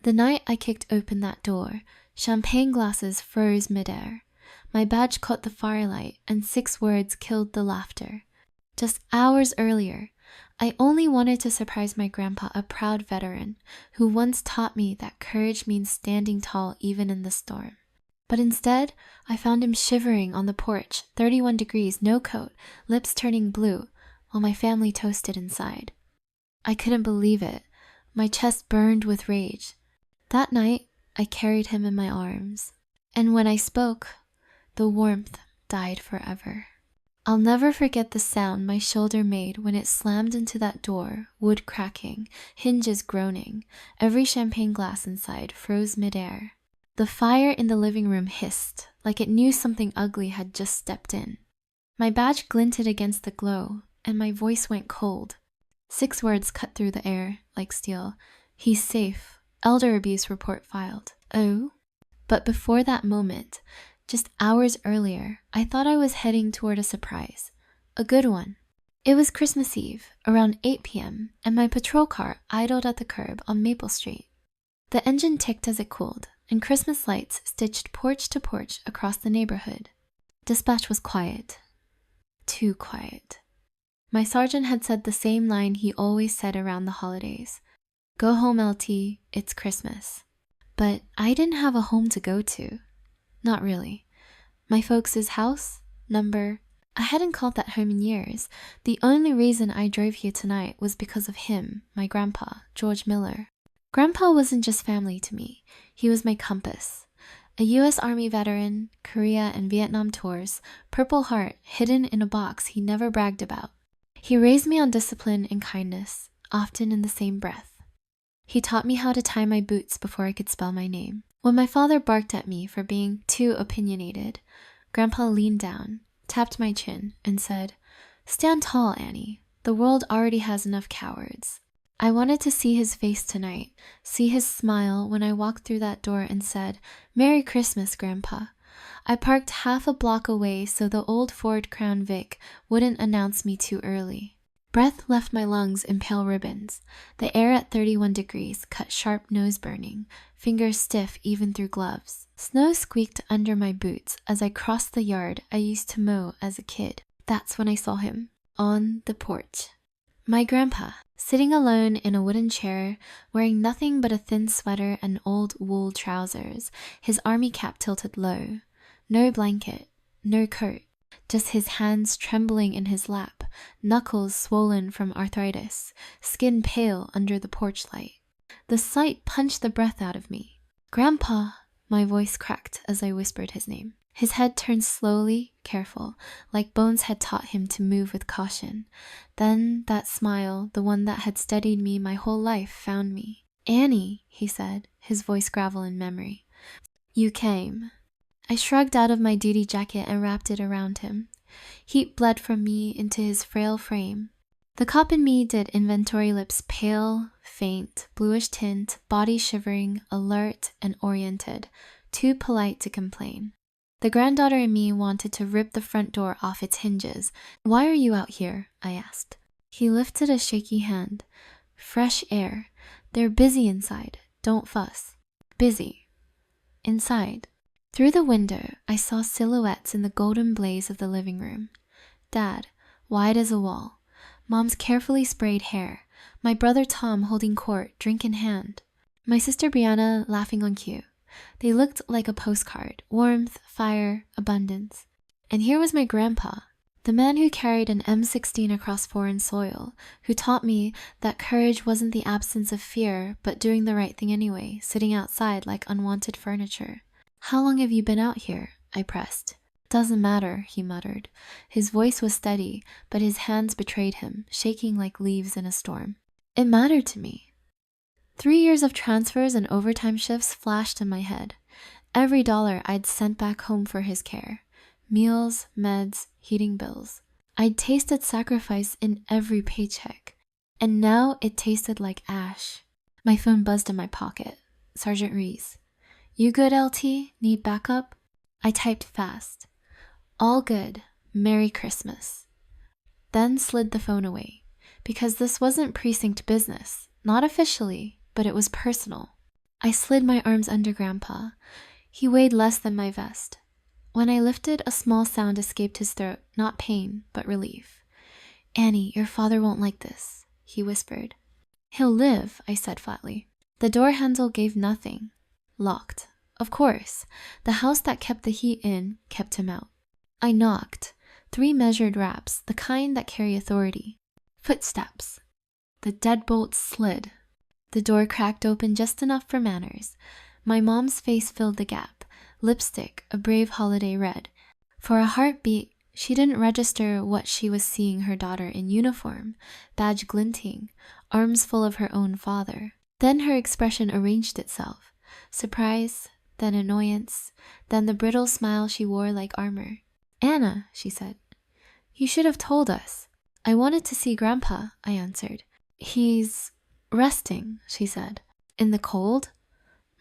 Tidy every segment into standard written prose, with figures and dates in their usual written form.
The night I kicked open that door, champagne glasses froze midair. My badge caught the firelight, and 6 words killed the laughter. Just hours earlier, I only wanted to surprise my grandpa, a proud veteran, who once taught me that courage means standing tall even in the storm. But instead, I found him shivering on the porch, 31 degrees, no coat, lips turning blue, while my family toasted inside. I couldn't believe it. My chest burned with rage. That night, I carried him in my arms. And when I spoke, the warmth died forever. I'll never forget the sound my shoulder made when it slammed into that door, wood cracking, hinges groaning. Every champagne glass inside froze midair. The fire in the living room hissed, like it knew something ugly had just stepped in. My badge glinted against the glow, and my voice went cold. 6 words cut through the air like steel. He's safe. Elder abuse report filed. Oh? But before that moment, just hours earlier, I thought I was heading toward a surprise. A good one. It was Christmas Eve, around 8 p.m., and my patrol car idled at the curb on Maple Street. The engine ticked as it cooled, and Christmas lights stitched porch to porch across the neighborhood. Dispatch was quiet. Too quiet. My sergeant had said the same line he always said around the holidays. Go home, LT, it's Christmas. But I didn't have a home to go to. Not really. My folks' house, number, I hadn't called that home in years. The only reason I drove here tonight was because of him, my grandpa, George Miller. Grandpa wasn't just family to me. He was my compass. A U.S. Army veteran, Korea and Vietnam tours, Purple Heart hidden in a box he never bragged about. He raised me on discipline and kindness, often in the same breath. He taught me how to tie my boots before I could spell my name. When my father barked at me for being too opinionated, Grandpa leaned down, tapped my chin, and said, "Stand tall, Annie. The world already has enough cowards." I wanted to see his face tonight, see his smile when I walked through that door and said, "Merry Christmas, Grandpa." I parked half a block away so the old Ford Crown Vic wouldn't announce me too early. Breath left my lungs in pale ribbons. The air at 31 degrees cut sharp nose burning, fingers stiff even through gloves. Snow squeaked under my boots as I crossed the yard I used to mow as a kid. That's when I saw him, on the porch. My grandpa, sitting alone in a wooden chair, wearing nothing but a thin sweater and old wool trousers, his army cap tilted low. No blanket, no coat, just his hands trembling in his lap, knuckles swollen from arthritis, skin pale under the porch light. The sight punched the breath out of me. "Grandpa," my voice cracked as I whispered his name. His head turned slowly, careful, like Bones had taught him to move with caution. Then that smile, the one that had steadied me my whole life, found me. "Annie," he said, his voice gravel in memory. "You came." I shrugged out of my duty jacket and wrapped it around him. Heat bled from me into his frail frame. The cop in me did inventory, lips pale, faint, bluish tint, body shivering, alert and oriented, too polite to complain. The granddaughter in me wanted to rip the front door off its hinges. "Why are you out here?" I asked. He lifted a shaky hand. "Fresh air. They're busy inside. Don't fuss." Busy. Inside. Through the window, I saw silhouettes in the golden blaze of the living room. Dad, wide as a wall. Mom's carefully sprayed hair. My brother Tom holding court, drink in hand. My sister Brianna laughing on cue. They looked like a postcard. Warmth, fire, abundance. And here was my grandpa, the man who carried an M16 across foreign soil, who taught me that courage wasn't the absence of fear, but doing the right thing anyway, sitting outside like unwanted furniture. "How long have you been out here?" I pressed. "Doesn't matter," he muttered. His voice was steady, but his hands betrayed him, shaking like leaves in a storm. It mattered to me. 3 years of transfers and overtime shifts flashed in my head. Every dollar I'd sent back home for his care. Meals, meds, heating bills. I'd tasted sacrifice in every paycheck. And now it tasted like ash. My phone buzzed in my pocket. Sergeant Reese. "You good, LT? Need backup?" I typed fast. "All good. Merry Christmas." Then slid the phone away, because this wasn't precinct business. Not officially, but it was personal. I slid my arms under Grandpa. He weighed less than my vest. When I lifted, a small sound escaped his throat, not pain, but relief. "Annie, your father won't like this," he whispered. "He'll live," I said flatly. The door handle gave nothing. Locked. Of course, the house that kept the heat in kept him out. I knocked. 3 measured raps, the kind that carry authority. Footsteps. The deadbolt slid. The door cracked open just enough for manners. My mom's face filled the gap, lipstick a brave holiday red. For a heartbeat, she didn't register what she was seeing her daughter in uniform, badge glinting, arms full of her own father. Then her expression arranged itself. Surprise, then annoyance, then the brittle smile she wore like armor. "Anna," she said, "you should have told us." "I wanted to see Grandpa," I answered. "He's resting," she said. "In the cold?"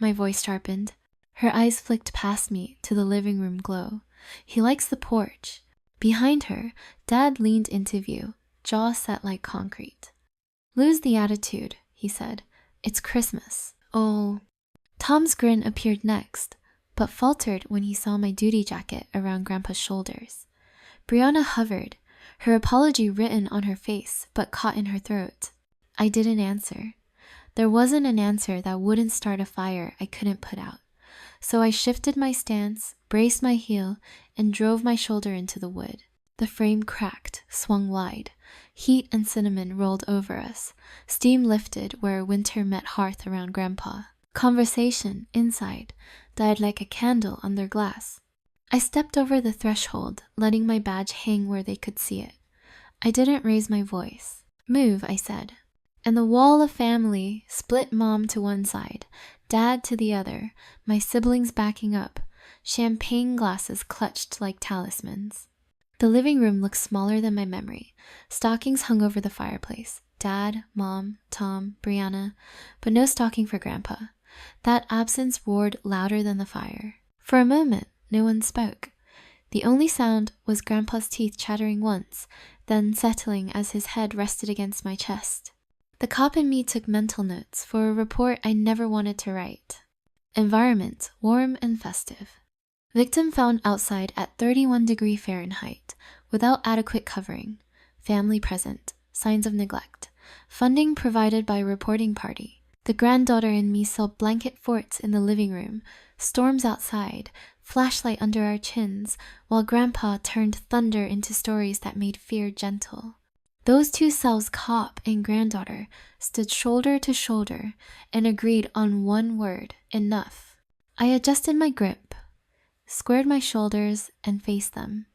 My voice sharpened. Her eyes flicked past me to the living room glow. "He likes the porch." Behind her, Dad leaned into view, jaw set like concrete. "Lose the attitude," he said. "It's Christmas." "Oh." Tom's grin appeared next, but faltered when he saw my duty jacket around Grandpa's shoulders. Brianna hovered, her apology written on her face but caught in her throat. I didn't answer. There wasn't an answer that wouldn't start a fire I couldn't put out. So I shifted my stance, braced my heel, and drove my shoulder into the wood. The frame cracked, swung wide. Heat and cinnamon rolled over us. Steam lifted where winter met hearth around Grandpa. Conversation, inside, died like a candle under glass. I stepped over the threshold, letting my badge hang where they could see it. I didn't raise my voice. "Move," I said. And the wall of family split, Mom to one side, Dad to the other, my siblings backing up, champagne glasses clutched like talismans. The living room looked smaller than my memory. Stockings hung over the fireplace. Dad, Mom, Tom, Brianna, but no stocking for Grandpa. That absence roared louder than the fire. For a moment, no one spoke. The only sound was Grandpa's teeth chattering once, then settling as his head rested against my chest. The cop in me took mental notes for a report I never wanted to write. Environment, warm and festive. Victim found outside at 31 degrees Fahrenheit, without adequate covering. Family present, signs of neglect. Funding provided by reporting party. The granddaughter in me saw blanket forts in the living room, storms outside, flashlight under our chins, while Grandpa turned thunder into stories that made fear gentle. Those two selves, cop and granddaughter, stood shoulder to shoulder and agreed on one word: enough. I adjusted my grip, squared my shoulders, and faced them.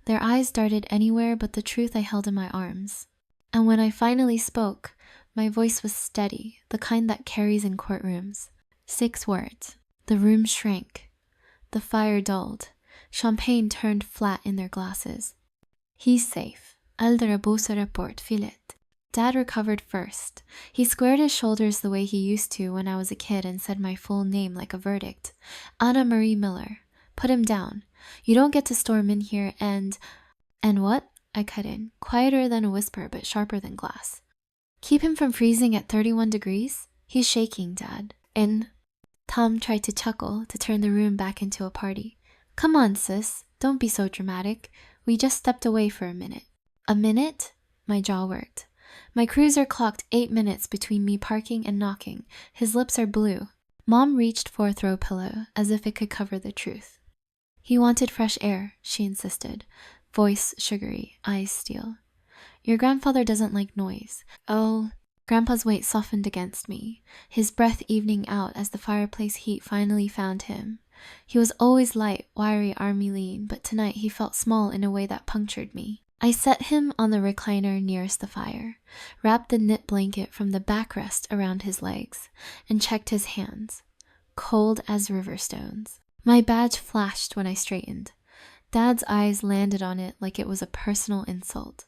Their eyes darted anywhere but the truth I held in my arms. And when I finally spoke, my voice was steady, the kind that carries in courtrooms. 6 words. The room shrank. The fire dulled. Champagne turned flat in their glasses. "He's safe. Alderabusa report, filet." Dad recovered first. He squared his shoulders the way he used to when I was a kid and said my full name like a verdict. "Anna Marie Miller. Put him down. You don't get to storm in here and..." "And what?" I cut in, quieter than a whisper but sharper than glass. "Keep him from freezing at 31 degrees? He's shaking, Dad." Tom tried to chuckle to turn the room back into a party. "Come on, sis. Don't be so dramatic. We just stepped away for a minute." "A minute?" My jaw worked. My cruiser clocked 8 minutes between me parking and knocking. His lips are blue. Mom reached for a throw pillow, as if it could cover the truth. "He wanted fresh air," she insisted. Voice sugary, eyes steel. "Your grandfather doesn't like noise." "Oh." Grandpa's weight softened against me, his breath evening out as the fireplace heat finally found him. He was always light, wiry, army lean, but tonight he felt small in a way that punctured me. I set him on the recliner nearest the fire, wrapped the knit blanket from the backrest around his legs, and checked his hands, cold as river stones. My badge flashed when I straightened. Dad's eyes landed on it like it was a personal insult.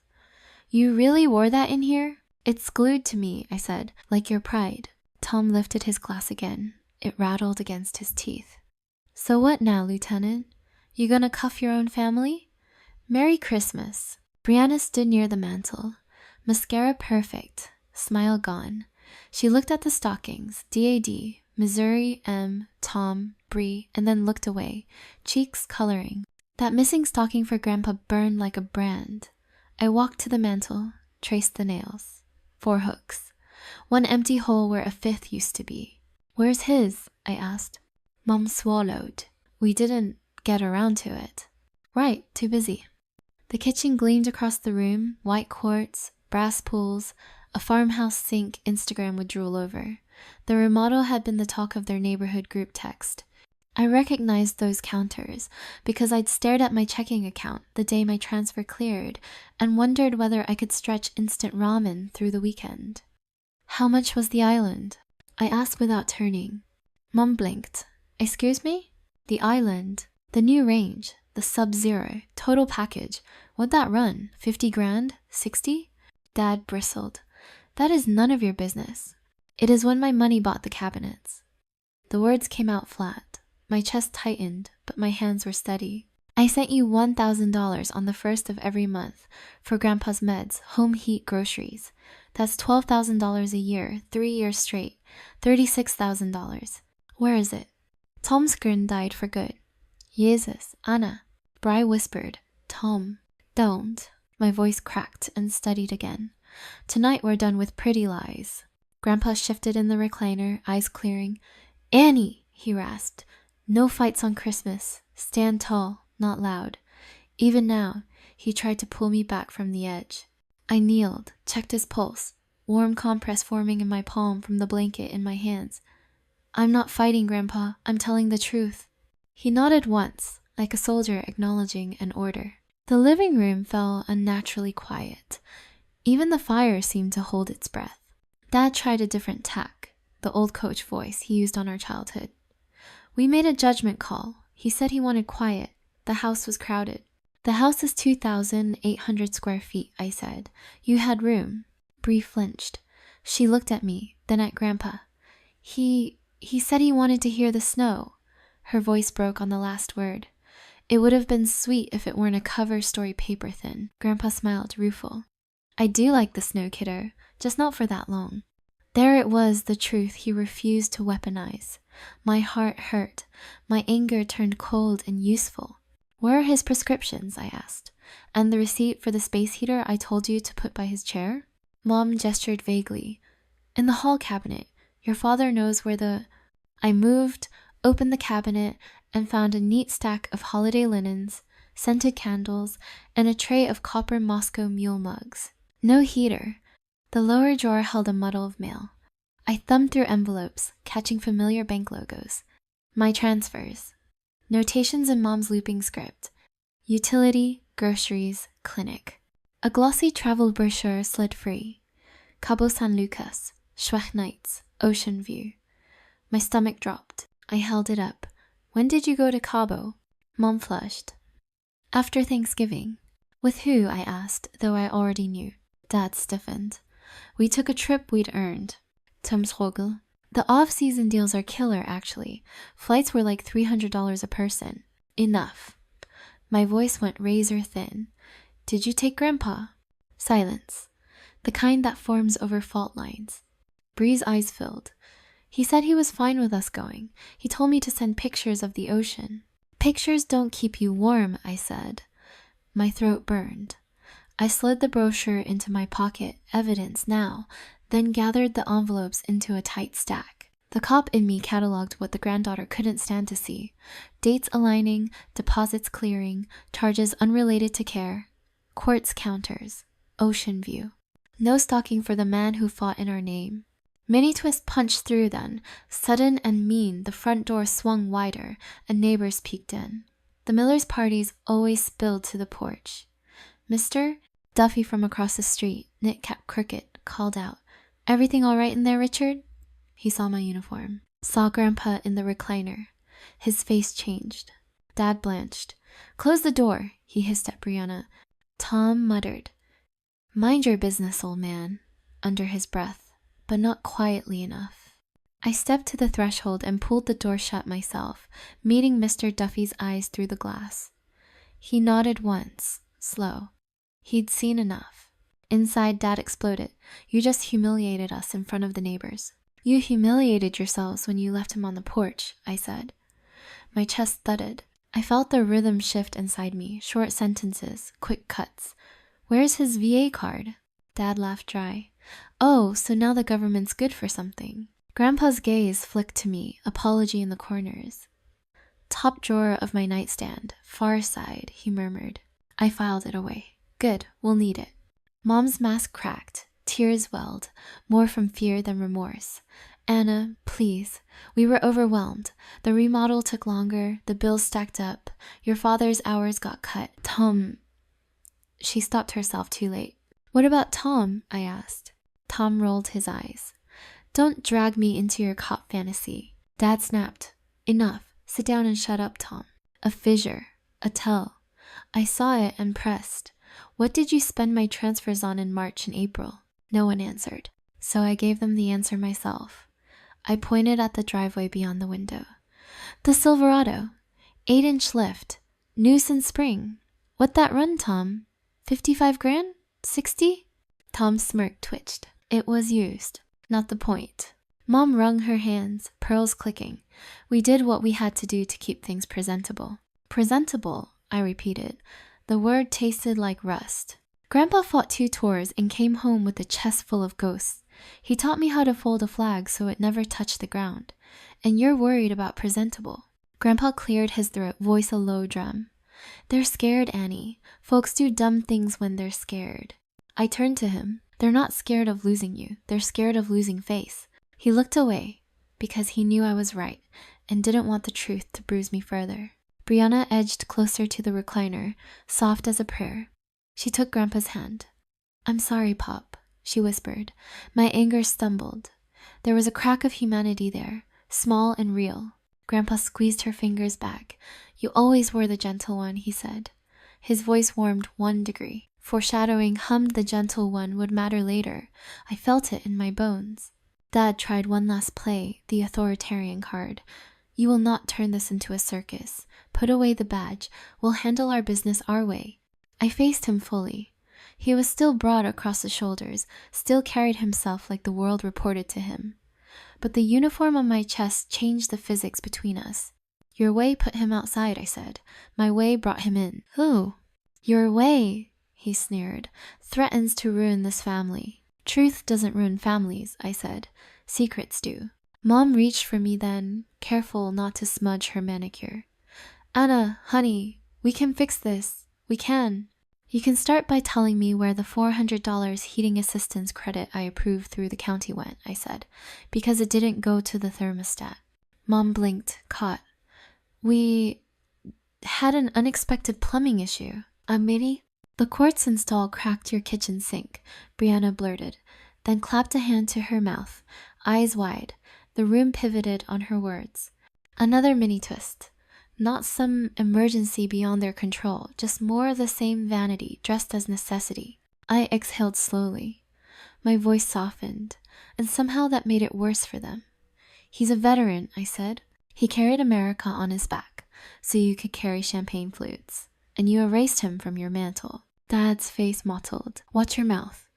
"You really wore that in here?" "It's glued to me," I said, "like your pride." Tom lifted his glass again. It rattled against his teeth. "So what now, Lieutenant? You gonna cuff your own family?" "Merry Christmas." Brianna stood near the mantel. Mascara perfect, smile gone. She looked at the stockings, DAD, Missouri, M, Tom, Bree, and then looked away, cheeks coloring. That missing stocking for Grandpa burned like a brand. I walked to the mantel, traced the nails. 4 hooks. 1 empty hole where a 5th used to be. Where's his? I asked. Mom swallowed. We didn't get around to it. Right, too busy. The kitchen gleamed across the room, white quartz, brass pools, a farmhouse sink Instagram would drool over. The remodel had been the talk of their neighborhood group text. I recognized those counters because I'd stared at my checking account the day my transfer cleared and wondered whether I could stretch instant ramen through the weekend. How much was the island? I asked without turning. Mom blinked. Excuse me? The island. The new range. The Sub-Zero. Total package. What'd that run? 50 grand? 60? Dad bristled. That is none of your business. It is when my money bought the cabinets. The words came out flat. My chest tightened, but my hands were steady. I sent you $1,000 on the 1st of every month for Grandpa's meds, home heat, groceries. That's $12,000 a year, 3 years straight, $36,000. Where is it? Tom's grin died for good. Jesus, Anna. Bri whispered, Tom, don't. My voice cracked and steadied again. Tonight we're done with pretty lies. Grandpa shifted in the recliner, eyes clearing. Annie, he rasped. No fights on Christmas. Stand tall, not loud. Even now, he tried to pull me back from the edge. I kneeled, checked his pulse, warm compress forming in my palm from the blanket in my hands. I'm not fighting, Grandpa. I'm telling the truth. He nodded once, like a soldier acknowledging an order. The living room felt unnaturally quiet. Even the fire seemed to hold its breath. Dad tried a different tack, the old coach voice he used on our childhood. We made a judgment call. He said he wanted quiet. The house was crowded. The house is 2,800 square feet, I said. You had room. Bree flinched. She looked at me, then at Grandpa. He said he wanted to hear the snow. Her voice broke on the last word. It would have been sweet if it weren't a cover story paper thin. Grandpa smiled, rueful. I do like the snow, kiddo, just not for that long. There it was, the truth he refused to weaponize. My heart hurt. My anger turned cold and useful. Where are his prescriptions? I asked. And the receipt for the space heater I told you to put by his chair? Mom gestured vaguely. In the hall cabinet. Your father knows where the... I moved, opened the cabinet, and found a neat stack of holiday linens, scented candles, and a tray of copper Moscow mule mugs. No heater. The lower drawer held a muddle of mail. I thumbed through envelopes, catching familiar bank logos. My transfers. Notations in Mom's looping script. Utility, groceries, clinic. A glossy travel brochure slid free. Cabo San Lucas, Schwach Nights, Ocean View. My stomach dropped. I held it up. When did you go to Cabo? Mom flushed. After Thanksgiving. With who? I asked, though I already knew. Dad stiffened. We took a trip we'd earned. Tumsrogel. The off-season deals are killer, actually. Flights were like $300 a person. Enough. My voice went razor thin. Did you take Grandpa? Silence. The kind that forms over fault lines. Bree's eyes filled. He said he was fine with us going. He told me to send pictures of the ocean. Pictures don't keep you warm, I said. My throat burned. I slid the brochure into my pocket, evidence now, then gathered the envelopes into a tight stack. The cop in me cataloged what the granddaughter couldn't stand to see. Dates aligning, deposits clearing, charges unrelated to care, quartz counters, ocean view. No stocking for the man who fought in our name. Mini Twist punched through then. Sudden and mean, the front door swung wider, and neighbors peeked in. The Miller's parties always spilled to the porch. Mister? Duffy from across the street, knit cap crooked, called out, Everything all right in there, Richard? He saw my uniform. Saw Grandpa in the recliner. His face changed. Dad blanched. Close the door, he hissed at Brianna. Tom muttered, Mind your business, old man, under his breath, but not quietly enough. I stepped to the threshold and pulled the door shut myself, meeting Mr. Duffy's eyes through the glass. He nodded once, slow. He'd seen enough. Inside, Dad exploded. You just humiliated us in front of the neighbors. You humiliated yourselves when you left him on the porch, I said. My chest thudded. I felt the rhythm shift inside me, short sentences, quick cuts. Where's his VA card? Dad laughed dry. Oh, so now the government's good for something. Grandpa's gaze flicked to me, apology in the corners. Top drawer of my nightstand, far side, he murmured. I filed it away. Good, we'll need it. Mom's mask cracked, tears welled, more from fear than remorse. Anna, please. We were overwhelmed. The remodel took longer, the bills stacked up, your father's hours got cut. Tom... She stopped herself too late. What about Tom? I asked. Tom rolled his eyes. Don't drag me into your cop fantasy. Dad snapped. Enough. Sit down and shut up, Tom. A fissure. A tell. I saw it and pressed. What did you spend my transfers on in March and April? No one answered. So I gave them the answer myself. I pointed at the driveway beyond the window. The Silverado. 8-inch lift. New since spring. What that run, Tom? 55 grand? 60? Tom's smirk twitched. It was used. Not the point. Mom wrung her hands, pearls clicking. We did what we had to do to keep things presentable. Presentable, I repeated. The word tasted like rust. Grandpa fought 2 tours and came home with a chest full of ghosts. He taught me how to fold a flag so it never touched the ground. And you're worried about presentable. Grandpa cleared his throat, voice a low drum. They're scared, Annie. Folks do dumb things when they're scared. I turned to him. They're not scared of losing you. They're scared of losing face. He looked away because he knew I was right and didn't want the truth to bruise me further. Brianna edged closer to the recliner, soft as a prayer. She took Grandpa's hand. I'm sorry, Pop, she whispered. My anger stumbled. There was a crack of humanity there, small and real. Grandpa squeezed her fingers back. You always were the gentle one, he said. His voice warmed 1 degree. Foreshadowing hummed the gentle one would matter later. I felt it in my bones. Dad tried one last play, the authoritarian card. You will not turn this into a circus. Put away the badge. We'll handle our business our way. I faced him fully. He was still broad across the shoulders, still carried himself like the world reported to him. But the uniform on my chest changed the physics between us. Your way put him outside, I said. My way brought him in. Who? Your way, he sneered, threatens to ruin this family. Truth doesn't ruin families, I said. Secrets do. Mom reached for me then, careful not to smudge her manicure. Anna, honey, we can fix this. We can. You can start by telling me where the $400 heating assistance credit I approved through the county went, I said, because it didn't go to the thermostat. Mom blinked, caught. We had an unexpected plumbing issue. A mini? The quartz install cracked your kitchen sink, Brianna blurted, then clapped a hand to her mouth, eyes wide. The room pivoted on her words. Another mini twist. Not some emergency beyond their control, just more of the same vanity dressed as necessity. I exhaled slowly. My voice softened, and somehow that made it worse for them. He's a veteran, I said. He carried America on his back, so you could carry champagne flutes. And you erased him from your mantle. Dad's face mottled. Watch your mouth.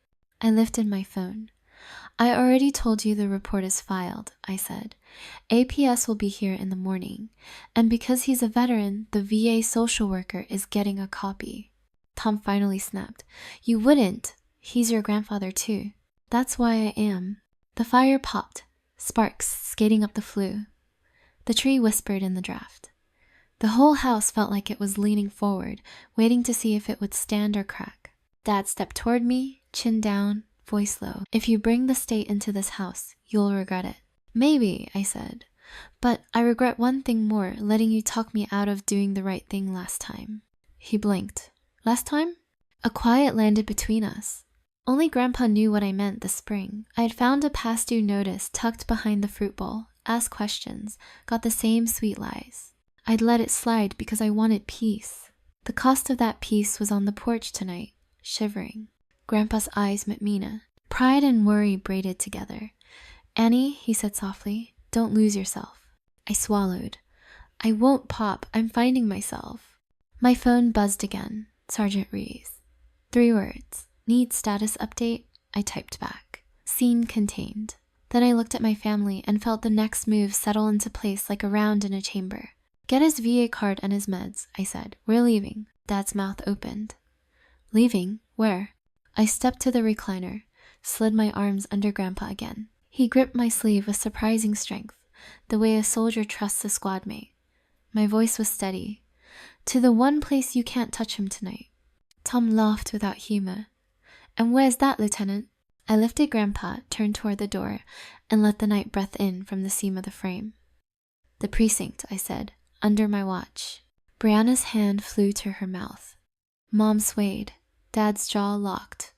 I lifted my phone. I already told you the report is filed, I said. APS will be here in the morning. And because he's a veteran, the VA social worker is getting a copy. Tom finally snapped. You wouldn't. He's your grandfather too. That's why I am. The fire popped, sparks skating up the flue. The tree whispered in the draft. The whole house felt like it was leaning forward, waiting to see if it would stand or crack. Dad stepped toward me, chin down, voice low. If you bring the state into this house, you'll regret it. Maybe, I said. But I regret one thing more, letting you talk me out of doing the right thing last time. He blinked. Last time? A quiet landed between us. Only Grandpa knew what I meant this spring. I had found a past due notice tucked behind the fruit bowl, asked questions, got the same sweet lies. I'd let it slide because I wanted peace. The cost of that peace was on the porch tonight, shivering. Grandpa's eyes met Mina. Pride and worry braided together. Annie, he said softly, don't lose yourself. I swallowed. I won't, Pop. I'm finding myself. My phone buzzed again. Sergeant Rees. 3 words. Need status update? I typed back. Scene contained. Then I looked at my family and felt the next move settle into place like a round in a chamber. Get his VA card and his meds, I said. We're leaving. Dad's mouth opened. Leaving? Where? I stepped to the recliner, slid my arms under Grandpa again. He gripped my sleeve with surprising strength, the way a soldier trusts a squad mate. My voice was steady. To the one place you can't touch him tonight. Tom laughed without humor. And where's that, Lieutenant? I lifted Grandpa, turned toward the door, and let the night breath in from the seam of the frame. The precinct, I said, under my watch. Brianna's hand flew to her mouth. Mom swayed. Dad's jaw locked.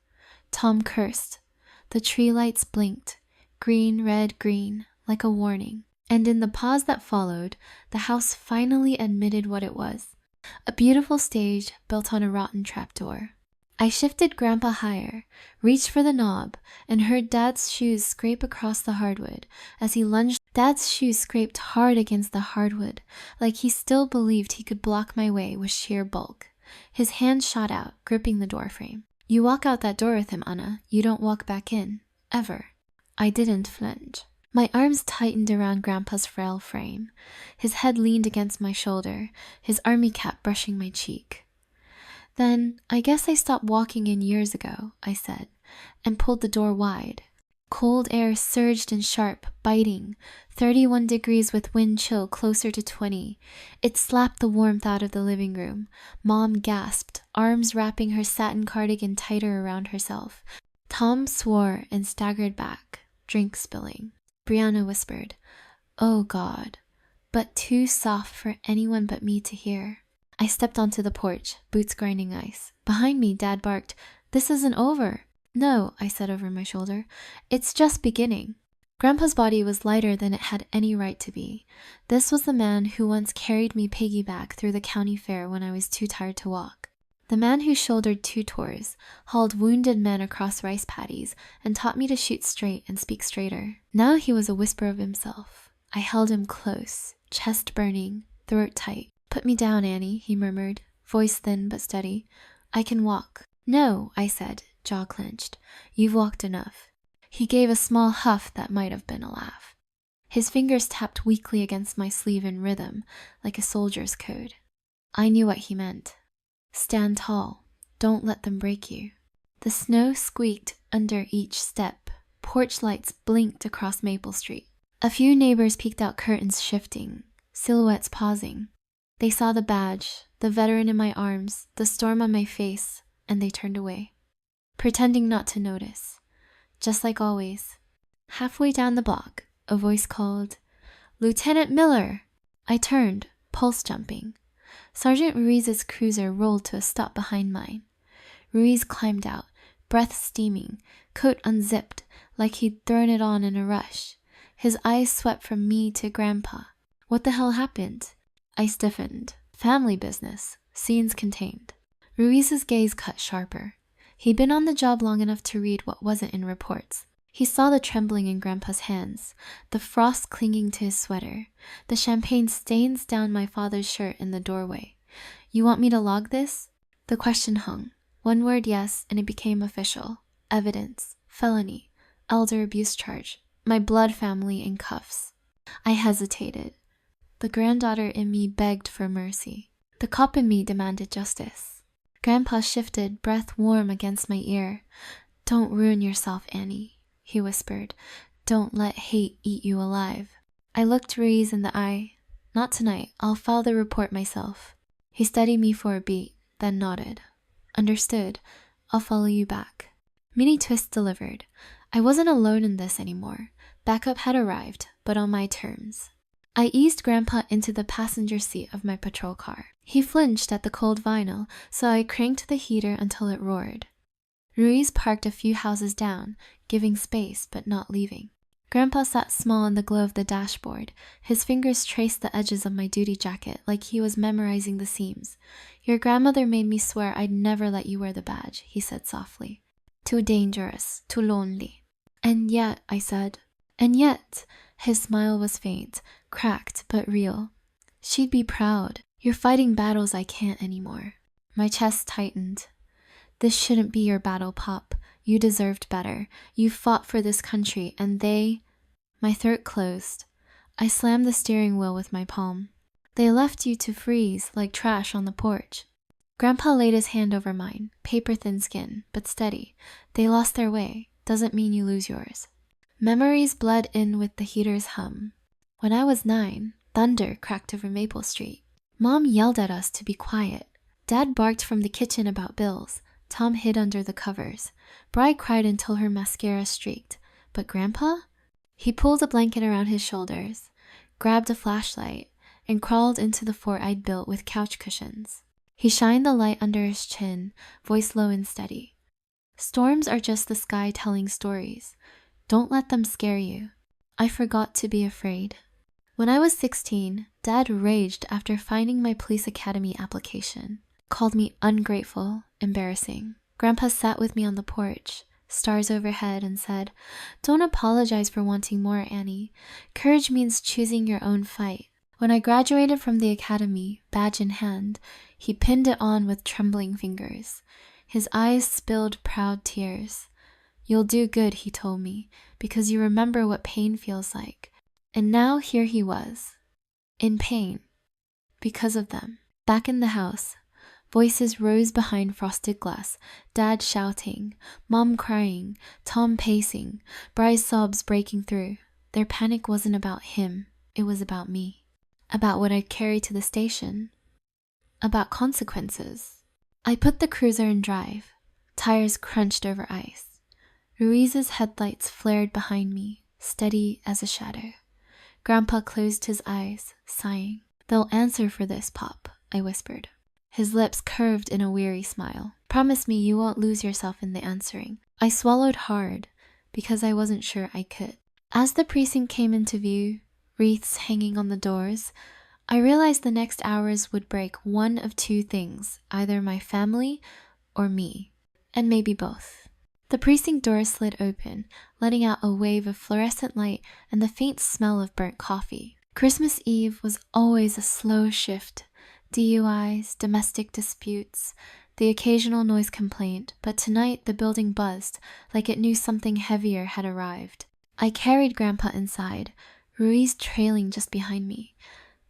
Tom cursed. The tree lights blinked, green, red, green, like a warning. And in the pause that followed, the house finally admitted what it was. A beautiful stage built on a rotten trapdoor. I shifted Grandpa higher, reached for the knob, and heard Dad's shoes scrape across the hardwood. As he lunged, Dad's shoes scraped hard against the hardwood, like he still believed he could block my way with sheer bulk. His hand shot out, gripping the doorframe. You walk out that door with him, Anna. You don't walk back in. Ever. I didn't flinch. My arms tightened around Grandpa's frail frame. His head leaned against my shoulder, his army cap brushing my cheek. Then, I guess I stopped walking in years ago, I said, and pulled the door wide. Cold air surged in sharp, biting, 31 degrees with wind chill closer to 20. It slapped the warmth out of the living room. Mom gasped, arms wrapping her satin cardigan tighter around herself. Tom swore and staggered back, drink spilling. Brianna whispered, "Oh God," but too soft for anyone but me to hear. I stepped onto the porch, boots grinding ice. Behind me, Dad barked, "This isn't over." "No," I said over my shoulder. "It's just beginning." Grandpa's body was lighter than it had any right to be. This was the man who once carried me piggyback through the county fair when I was too tired to walk. The man who shouldered 2 tours, hauled wounded men across rice paddies, and taught me to shoot straight and speak straighter. Now he was a whisper of himself. I held him close, chest burning, throat tight. "Put me down, Annie," he murmured, voice thin but steady. "I can walk." "No," I said, jaw clenched. "You've walked enough." He gave a small huff that might have been a laugh. His fingers tapped weakly against my sleeve in rhythm, like a soldier's code. I knew what he meant. Stand tall. Don't let them break you. The snow squeaked under each step. Porch lights blinked across Maple Street. A few neighbors peeked out, curtains shifting, silhouettes pausing. They saw the badge, the veteran in my arms, the storm on my face, and they turned away, pretending not to notice. Just like always. Halfway down the block, a voice called, "Lieutenant Miller!" I turned, pulse jumping. Sergeant Ruiz's cruiser rolled to a stop behind mine. Ruiz climbed out, breath steaming, coat unzipped, like he'd thrown it on in a rush. His eyes swept from me to Grandpa. What the hell happened? I stiffened. Family business. Scenes contained. Ruiz's gaze cut sharper. He'd been on the job long enough to read what wasn't in reports. He saw the trembling in Grandpa's hands, the frost clinging to his sweater, the champagne stains down my father's shirt in the doorway. "You want me to log this?" The question hung. One word yes, and it became official. Evidence. Felony. Elder abuse charge. My blood family in cuffs. I hesitated. The granddaughter in me begged for mercy. The cop in me demanded justice. Grandpa shifted, breath warm against my ear. "Don't ruin yourself, Annie," he whispered. "Don't let hate eat you alive." I looked Ruiz in the eye. "Not tonight. I'll file the report myself." He studied me for a beat, then nodded. "Understood. I'll follow you back." Mini Twist delivered. I wasn't alone in this anymore. Backup had arrived, but on my terms. I eased Grandpa into the passenger seat of my patrol car. He flinched at the cold vinyl, so I cranked the heater until it roared. Ruiz parked a few houses down, giving space but not leaving. Grandpa sat small in the glow of the dashboard. His fingers traced the edges of my duty jacket like he was memorizing the seams. "Your grandmother made me swear I'd never let you wear the badge," he said softly. "Too dangerous, too lonely." "And yet," I said. "And yet," his smile was faint, cracked but real. "She'd be proud. You're fighting battles I can't anymore." My chest tightened. "This shouldn't be your battle, Pop. You deserved better. You fought for this country, and they My throat closed. I slammed the steering wheel with my palm. They left you to freeze like trash on the porch. Grandpa laid his hand over mine, paper-thin skin, but steady. They lost their way. Doesn't mean you lose yours. Memories bled in with the heater's hum. When I was 9, thunder cracked over Maple Street. Mom yelled at us to be quiet. Dad barked from the kitchen about bills. Tom hid under the covers. Bri cried until her mascara streaked. But Grandpa? He pulled a blanket around his shoulders, grabbed a flashlight, and crawled into the fort I'd built with couch cushions. He shined the light under his chin, voice low and steady. Storms are just the sky telling stories. Don't let them scare you. I forgot to be afraid. When I was 16, Dad raged after finding my police academy application. Called me ungrateful, embarrassing. Grandpa sat with me on the porch, stars overhead, and said, "Don't apologize for wanting more, Annie. Courage means choosing your own fight." When I graduated from the academy, badge in hand, he pinned it on with trembling fingers. His eyes spilled proud tears. "You'll do good," he told me, "because you remember what pain feels like." And now here he was, in pain, because of them. Back in the house, voices rose behind frosted glass, Dad shouting, Mom crying, Tom pacing, Bri's sobs breaking through. Their panic wasn't about him, it was about me. About what I'd carry to the station. About consequences. I put the cruiser in drive. Tires crunched over ice. Ruiz's headlights flared behind me, steady as a shadow. Grandpa closed his eyes, sighing. "They'll answer for this, Pop," I whispered. His lips curved in a weary smile. "Promise me you won't lose yourself in the answering." I swallowed hard, because I wasn't sure I could. As the precinct came into view, wreaths hanging on the doors, I realized the next hours would break one of two things, either my family or me, and maybe both. The precinct door slid open, letting out a wave of fluorescent light and the faint smell of burnt coffee. Christmas Eve was always a slow shift. DUIs, domestic disputes, the occasional noise complaint, but tonight the building buzzed like it knew something heavier had arrived. I carried Grandpa inside, Ruiz trailing just behind me.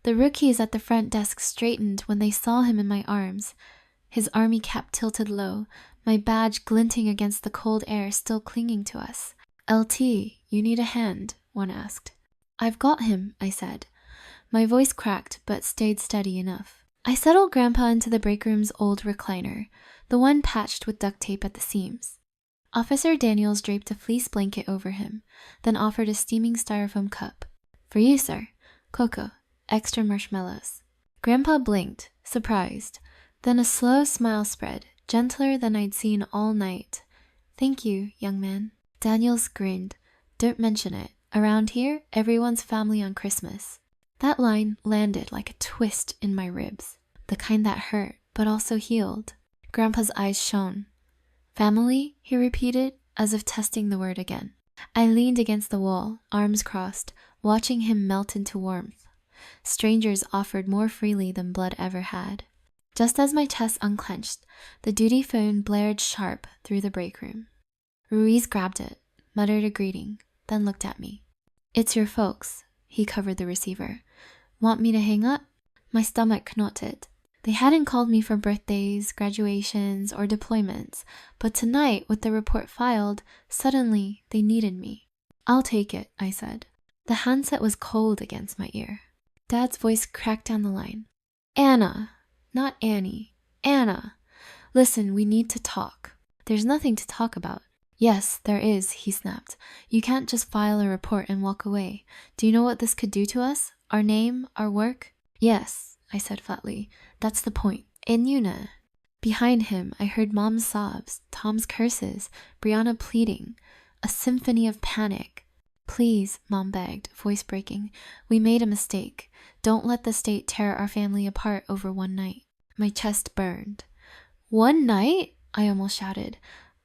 The rookies at the front desk straightened when they saw him in my arms, his army cap tilted low, my badge glinting against the cold air still clinging to us. "LT, you need a hand?" one asked. "I've got him," I said. My voice cracked, but stayed steady enough. I settled Grandpa into the break room's old recliner, the one patched with duct tape at the seams. Officer Daniels draped a fleece blanket over him, then offered a steaming styrofoam cup. "For you, sir. Cocoa, extra marshmallows." Grandpa blinked, surprised. Then a slow smile spread, gentler than I'd seen all night. "Thank you, young man." Daniels grinned. "Don't mention it. Around here, everyone's family on Christmas." That line landed like a twist in my ribs, the kind that hurt, but also healed. Grandpa's eyes shone. "Family?" he repeated, as if testing the word again. I leaned against the wall, arms crossed, watching him melt into warmth. Strangers offered more freely than blood ever had. Just as my chest unclenched, the duty phone blared sharp through the break room. Ruiz grabbed it, muttered a greeting, then looked at me. "It's your folks." He covered the receiver. "Want me to hang up?" My stomach knotted. They hadn't called me for birthdays, graduations, or deployments, but tonight, with the report filed, suddenly they needed me. "I'll take it," I said. The handset was cold against my ear. Dad's voice cracked down the line. "Anna, not Annie. Anna. Listen, we need to talk." "There's nothing to talk about." "Yes, there is," he snapped. "You can't just file a report and walk away. Do you know what this could do to us? Our name, our work?" "Yes," I said flatly. "That's the point. Inuna." Behind him, I heard Mom's sobs, Tom's curses, Brianna pleading, a symphony of panic. "Please," Mom begged, voice breaking. "We made a mistake. Don't let the state tear our family apart over one night." My chest burned. "One night?" I almost shouted.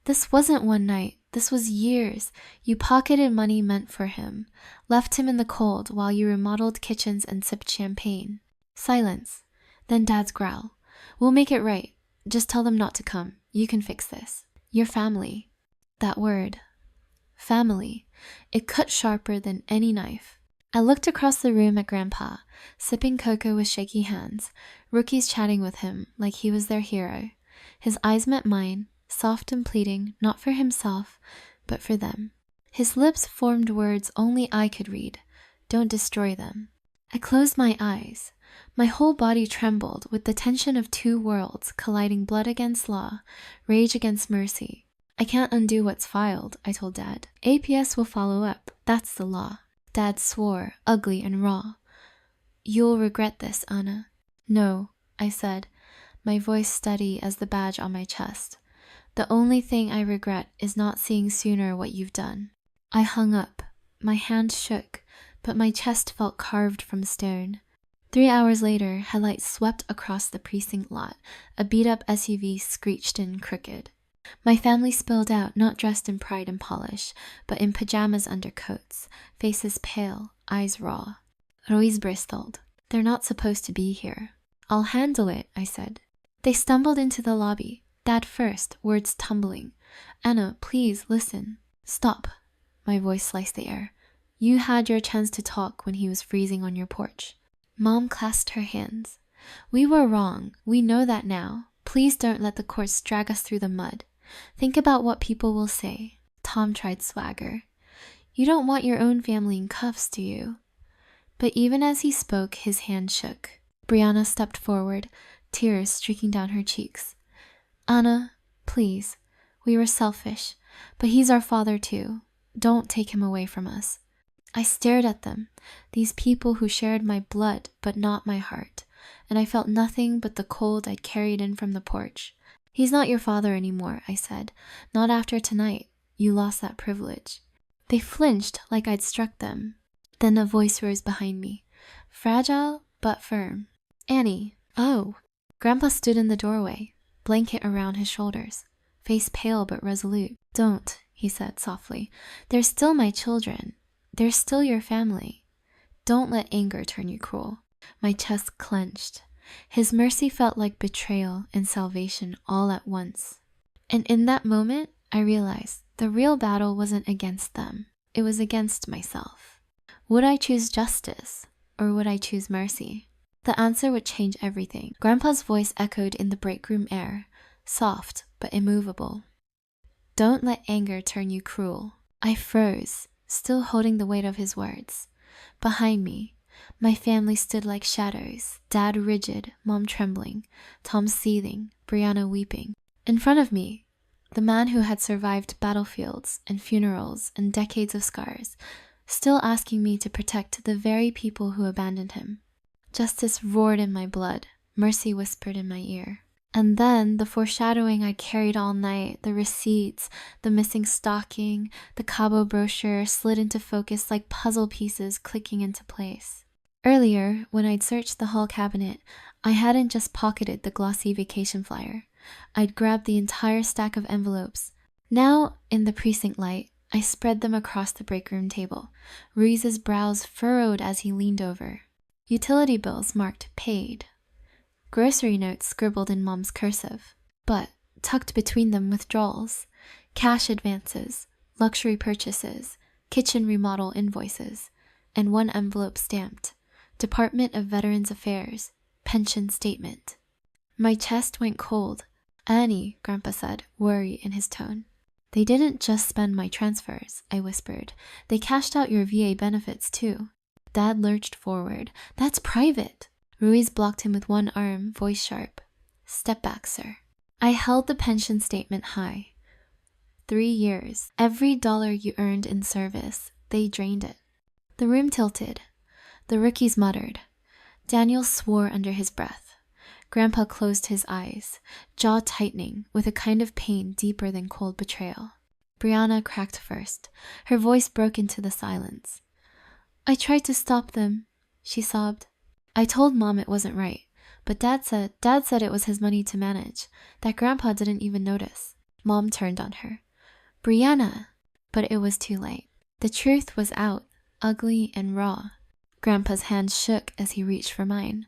"This wasn't one night. This was years. You pocketed money meant for him, left him in the cold while you remodeled kitchens and sipped champagne." Silence. Then Dad's growl. "We'll make it right. Just tell them not to come. You can fix this. Your family." That word. Family. It cut sharper than any knife. I looked across the room at Grandpa, sipping cocoa with shaky hands, rookies chatting with him like he was their hero. His eyes met mine, soft and pleading, not for himself, but for them. His lips formed words only I could read. Don't destroy them. I closed my eyes. My whole body trembled with the tension of two worlds colliding, blood against law, rage against mercy. I can't undo what's filed, I told Dad. APS will follow up. That's the law. Dad swore, ugly and raw. You'll regret this, Anna. No, I said, my voice steady as the badge on my chest. The only thing I regret is not seeing sooner what you've done. I hung up. My hand shook, but my chest felt carved from stone. 3 hours later, headlights swept across the precinct lot. A beat-up SUV screeched in crooked. My family spilled out, not dressed in pride and polish, but in pajamas under coats, faces pale, eyes raw. Ruiz bristled. They're not supposed to be here. I'll handle it, I said. They stumbled into the lobby. Dad first, words tumbling. Anna, please, listen. Stop. My voice sliced the air. You had your chance to talk when he was freezing on your porch. Mom clasped her hands. We were wrong. We know that now. Please don't let the courts drag us through the mud. Think about what people will say. Tom tried swagger. You don't want your own family in cuffs, do you? But even as he spoke, his hand shook. Brianna stepped forward, tears streaking down her cheeks. Anna, please. We were selfish, but he's our father too. Don't take him away from us. I stared at them, these people who shared my blood but not my heart, and I felt nothing but the cold I'd carried in from the porch. He's not your father anymore, I said. Not after tonight. You lost that privilege. They flinched like I'd struck them. Then a voice rose behind me, fragile but firm. Annie. Oh. Grandpa stood in the doorway, blanket around his shoulders, face pale but resolute. Don't, he said softly. They're still my children. They're still your family. Don't let anger turn you cruel. My chest clenched. His mercy felt like betrayal and salvation all at once. And in that moment, I realized the real battle wasn't against them. It was against myself. Would I choose justice or would I choose mercy? The answer would change everything. Grandpa's voice echoed in the break room air, soft but immovable. Don't let anger turn you cruel. I froze, still holding the weight of his words. Behind me, my family stood like shadows, Dad rigid, Mom trembling, Tom seething, Brianna weeping. In front of me, the man who had survived battlefields and funerals and decades of scars, still asking me to protect the very people who abandoned him. Justice roared in my blood, mercy whispered in my ear. And then the foreshadowing I carried all night, the receipts, the missing stocking, the Cabo brochure slid into focus like puzzle pieces clicking into place. Earlier, when I'd searched the hall cabinet, I hadn't just pocketed the glossy vacation flyer. I'd grabbed the entire stack of envelopes. Now, in the precinct light, I spread them across the break room table. Ruiz's brows furrowed as he leaned over. Utility bills marked paid. Grocery notes scribbled in Mom's cursive, but tucked between them withdrawals, cash advances, luxury purchases, kitchen remodel invoices, and one envelope stamped, Department of Veterans Affairs, pension statement. My chest went cold. Annie, Grandpa said, worry in his tone. They didn't just spend my transfers, I whispered. They cashed out your VA benefits too. Dad lurched forward. That's private. Ruiz blocked him with one arm, voice sharp. Step back, sir. I held the pension statement high. 3 years. Every dollar you earned in service, they drained it. The room tilted. The rookies muttered. Daniel swore under his breath. Grandpa closed his eyes, jaw tightening with a kind of pain deeper than cold betrayal. Brianna cracked first. Her voice broke into the silence. I tried to stop them, she sobbed. I told Mom it wasn't right, but Dad said it was his money to manage, that Grandpa didn't even notice. Mom turned on her. Brianna! But it was too late. The truth was out, ugly and raw. Grandpa's hand shook as he reached for mine.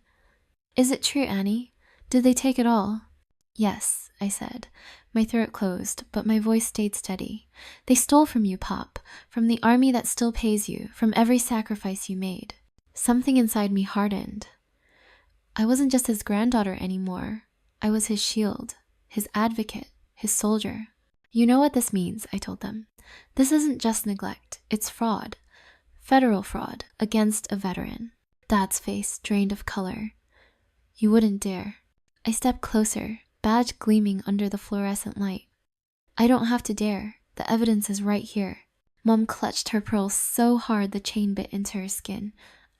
Is it true, Annie? Did they take it all? Yes, I said. My throat closed, but my voice stayed steady. They stole from you, Pop, from the army that still pays you, from every sacrifice you made. Something inside me hardened. I wasn't just his granddaughter anymore. I was his shield, his advocate, his soldier. You know what this means, I told them. This isn't just neglect, it's fraud. Federal fraud against a veteran. Dad's face drained of color. You wouldn't dare. I stepped closer, badge gleaming under the fluorescent light. I don't have to dare. The evidence is right here. Mom clutched her pearls so hard the chain bit into her skin.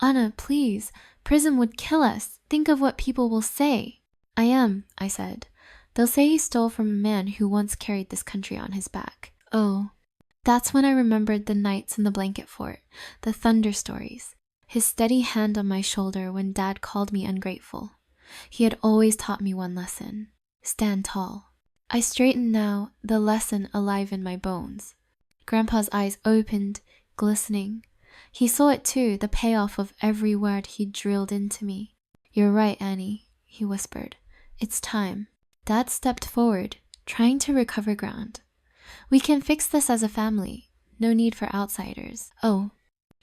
Anna, please. Prison would kill us. Think of what people will say. I am, I said. They'll say he stole from a man who once carried this country on his back. Oh. That's when I remembered the nights in the blanket fort, the thunder stories, his steady hand on my shoulder when Dad called me ungrateful. He had always taught me one lesson: stand tall. I straightened now, the lesson alive in my bones. Grandpa's eyes opened, glistening. He saw it too, the payoff of every word he drilled into me. You're right, Annie, he whispered. It's time. Dad stepped forward, trying to recover ground. We can fix this as a family. No need for outsiders. Oh,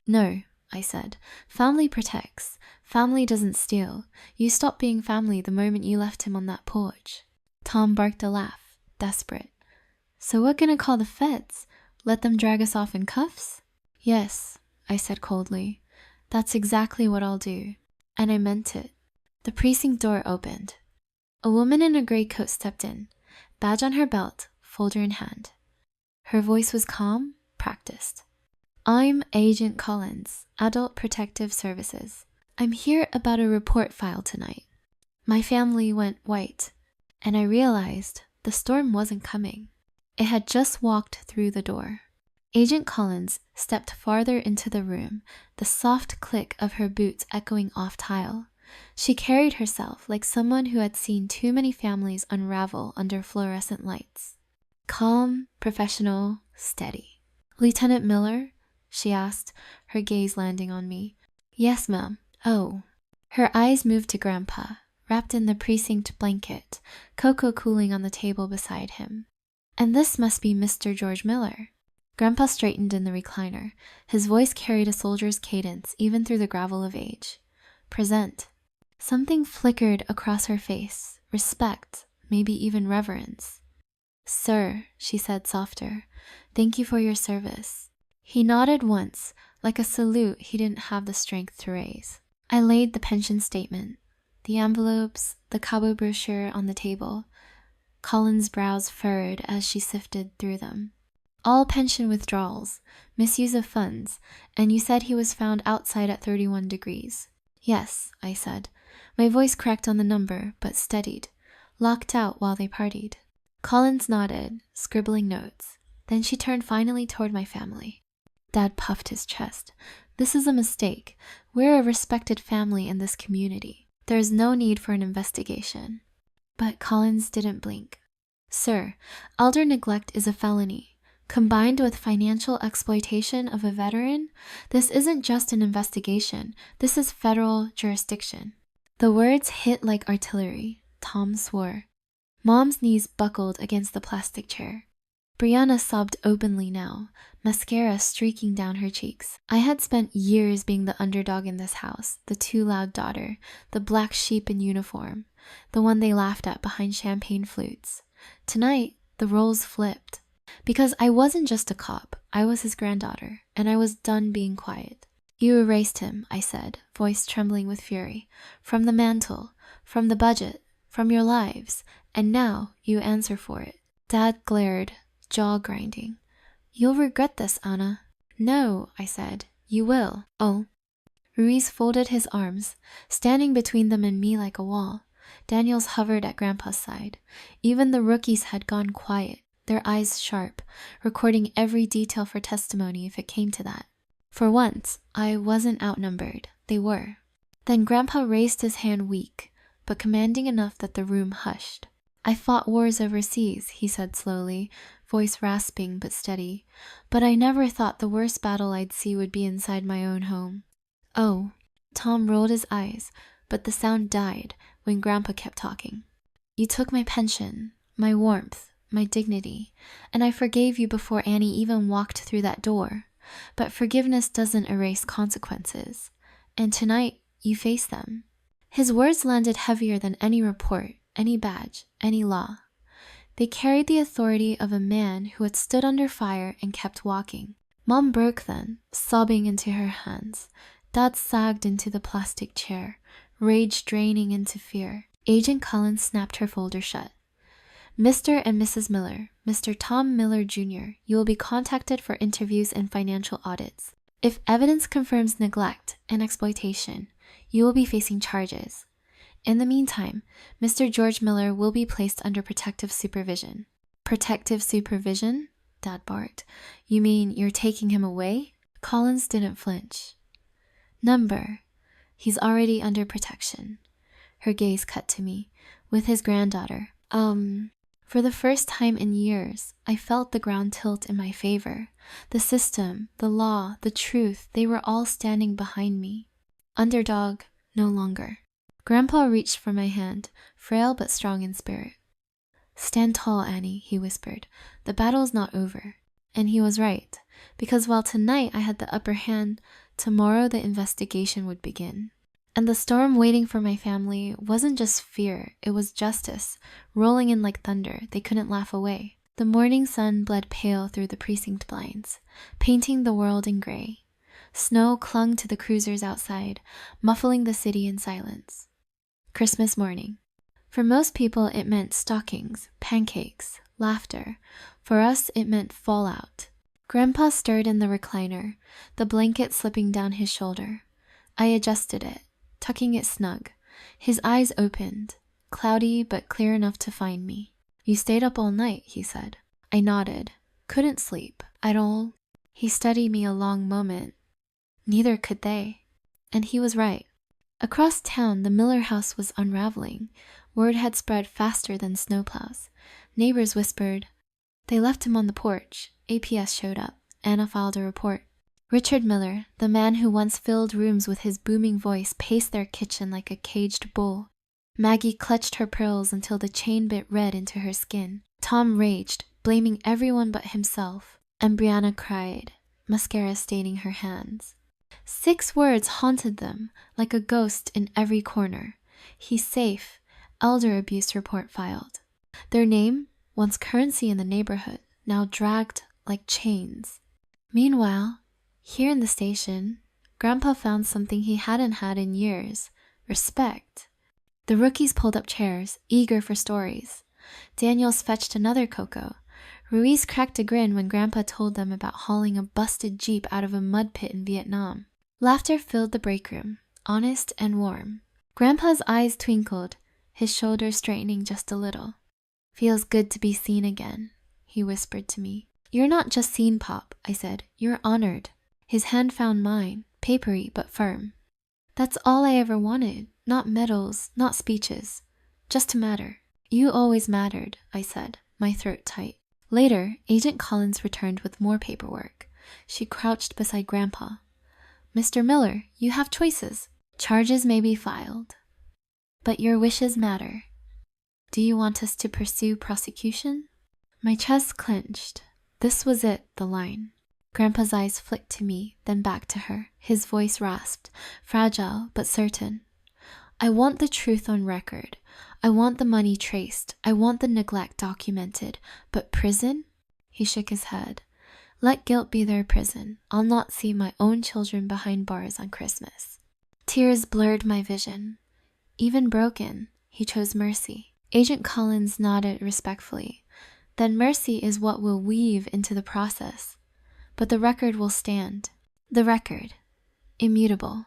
no, I said. Family protects. Family doesn't steal. You stopped being family the moment you left him on that porch. Tom barked a laugh, desperate. So we're gonna call the feds? Let them drag us off in cuffs? Yes, I said coldly. That's exactly what I'll do. And I meant it. The precinct door opened. A woman in a gray coat stepped in, badge on her belt, folder in hand. Her voice was calm, practiced. I'm Agent Collins, Adult Protective Services. I'm here about a report filed tonight. My family went white, and I realized the storm wasn't coming. It had just walked through the door. Agent Collins stepped farther into the room, the soft click of her boots echoing off tile. She carried herself like someone who had seen too many families unravel under fluorescent lights. Calm, professional, steady. Lieutenant Miller? She asked, her gaze landing on me. Yes, ma'am. Oh. Her eyes moved to Grandpa, wrapped in the precinct blanket, cocoa cooling on the table beside him. And this must be Mr. George Miller. Grandpa straightened in the recliner. His voice carried a soldier's cadence even through the gravel of age. Present. Something flickered across her face. Respect, maybe even reverence. Sir, she said softer, thank you for your service. He nodded once, like a salute he didn't have the strength to raise. I laid the pension statement, the envelopes, the cowboy brochure on the table. Colin's brows furrowed as she sifted through them. All pension withdrawals, misuse of funds, and you said he was found outside at 31 degrees. Yes, I said. My voice cracked on the number, but steadied. Locked out while they partied. Collins nodded, scribbling notes. Then she turned finally toward my family. Dad puffed his chest. This is a mistake. We're a respected family in this community. There is no need for an investigation. But Collins didn't blink. Sir, elder neglect is a felony. Combined with financial exploitation of a veteran, this isn't just an investigation. This is federal jurisdiction. The words hit like artillery. Tom swore. Mom's knees buckled against the plastic chair. Brianna sobbed openly now, mascara streaking down her cheeks. I had spent years being the underdog in this house, the too loud daughter, the black sheep in uniform, the one they laughed at behind champagne flutes. Tonight, the roles flipped. Because I wasn't just a cop, I was his granddaughter, and I was done being quiet. You erased him, I said, voice trembling with fury, from the mantle, from the budget, from your lives, and now you answer for it. Dad glared, jaw grinding. You'll regret this, Anna. No, I said, you will. Oh. Ruiz folded his arms, standing between them and me like a wall. Daniels hovered at Grandpa's side. Even the rookies had gone quiet, their eyes sharp, recording every detail for testimony if it came to that. For once, I wasn't outnumbered. They were. Then Grandpa raised his hand weak, but commanding enough that the room hushed. I fought wars overseas, he said slowly, voice rasping but steady. But I never thought the worst battle I'd see would be inside my own home. Oh, Tom rolled his eyes, but the sound died when Grandpa kept talking. You took my pension, my warmth, my dignity, and I forgave you before Annie even walked through that door. But forgiveness doesn't erase consequences, and tonight you face them." His words landed heavier than any report, any badge, any law. They carried the authority of a man who had stood under fire and kept walking. Mom broke then, sobbing into her hands. Dad sagged into the plastic chair, rage draining into fear. Agent Collins snapped her folder shut. "Mr. and Mrs. Miller, Mr. Tom Miller Jr., you will be contacted for interviews and financial audits. If evidence confirms neglect and exploitation, you will be facing charges. In the meantime, Mr. George Miller will be placed under protective supervision." "Protective supervision?" Dad barked. "You mean you're taking him away?" Collins didn't flinch. "Number. He's already under protection." Her gaze cut to me, with his granddaughter. For the first time in years, I felt the ground tilt in my favor. The system, the law, the truth, they were all standing behind me. Underdog, no longer. Grandpa reached for my hand, frail but strong in spirit. "Stand tall, Annie," he whispered. "The battle's not over." And he was right, because while tonight I had the upper hand, tomorrow the investigation would begin. And the storm waiting for my family wasn't just fear, it was justice, rolling in like thunder they couldn't laugh away. The morning sun bled pale through the precinct blinds, painting the world in gray. Snow clung to the cruisers outside, muffling the city in silence. Christmas morning. For most people, it meant stockings, pancakes, laughter. For us, it meant fallout. Grandpa stirred in the recliner, the blanket slipping down his shoulder. I adjusted it, tucking it snug. His eyes opened, cloudy but clear enough to find me. "You stayed up all night," he said. I nodded. "Couldn't sleep. I don't..." He studied me a long moment. Neither could they. And he was right. Across town, the Miller house was unraveling. Word had spread faster than snowplows. Neighbors whispered, "They left him on the porch." APS showed up. Anna filed a report. Richard Miller, the man who once filled rooms with his booming voice, paced their kitchen like a caged bull. Maggie clutched her pearls until the chain bit red into her skin. Tom raged, blaming everyone but himself. And Brianna cried, mascara staining her hands. 6 words haunted them, like a ghost in every corner. "He's safe," elder abuse report filed. Their name, once currency in the neighborhood, now dragged like chains. Meanwhile, here in the station, Grandpa found something he hadn't had in years: respect. The rookies pulled up chairs, eager for stories. Daniels fetched another cocoa. Ruiz cracked a grin when Grandpa told them about hauling a busted Jeep out of a mud pit in Vietnam. Laughter filled the break room, honest and warm. Grandpa's eyes twinkled, his shoulders straightening just a little. "Feels good to be seen again," he whispered to me. "You're not just seen, Pop," I said. "You're honored." His hand found mine, papery but firm. "That's all I ever wanted. Not medals, not speeches. Just to matter." "You always mattered," I said, my throat tight. Later, Agent Collins returned with more paperwork. She crouched beside Grandpa. "Mr. Miller, you have choices. Charges may be filed, but your wishes matter. Do you want us to pursue prosecution?" My chest clenched. This was it, the line. Grandpa's eyes flicked to me, then back to her. His voice rasped, fragile but certain. "I want the truth on record. I want the money traced. I want the neglect documented. But prison?" He shook his head. "Let guilt be their prison. I'll not see my own children behind bars on Christmas." Tears blurred my vision. Even broken, he chose mercy. Agent Collins nodded respectfully. "Then mercy is what we'll weave into the process. But the record will stand. The record. Immutable.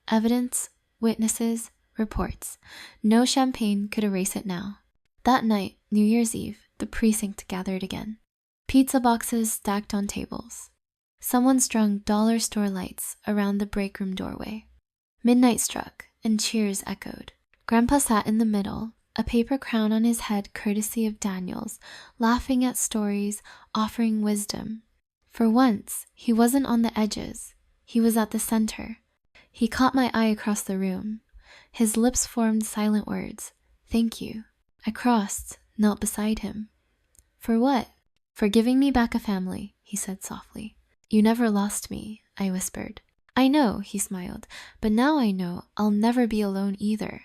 Evidence, witnesses, reports. No champagne could erase it now." That night, New Year's Eve, the precinct gathered again. Pizza boxes stacked on tables. Someone strung dollar store lights around the break room doorway. Midnight struck, and cheers echoed. Grandpa sat in the middle, a paper crown on his head courtesy of Daniels, laughing at stories, offering wisdom. For once, he wasn't on the edges. He was at the center. He caught my eye across the room. His lips formed silent words. "Thank you." I crossed, knelt beside him. For what? For giving me back a family, he said softly. You never lost me, I whispered. I know, he smiled, but now I know I'll never be alone either.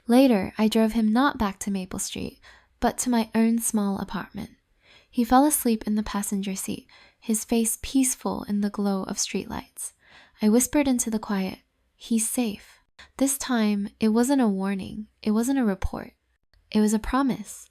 Later, I drove him not back to Maple Street, but to my own small apartment. He fell asleep in the passenger seat, his face peaceful in the glow of streetlights. I whispered into the quiet, he's safe. This time, it wasn't a warning, it wasn't a report. It was a promise.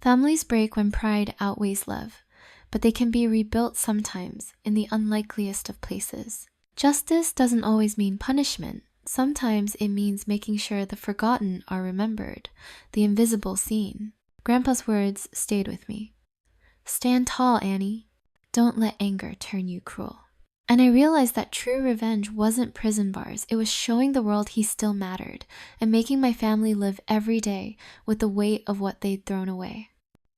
Families break when pride outweighs love, but they can be rebuilt sometimes in the unlikeliest of places. Justice doesn't always mean punishment. Sometimes it means making sure the forgotten are remembered, the invisible seen. Grandpa's words stayed with me. Stand tall, Annie. Don't let anger turn you cruel. And I realized that true revenge wasn't prison bars. It was showing the world he still mattered and making my family live every day with the weight of what they'd thrown away.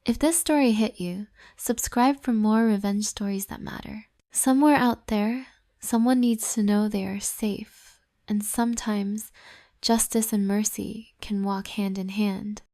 If this story hit you, subscribe for more revenge stories that matter. Somewhere out there, someone needs to know they are safe. And sometimes justice and mercy can walk hand in hand.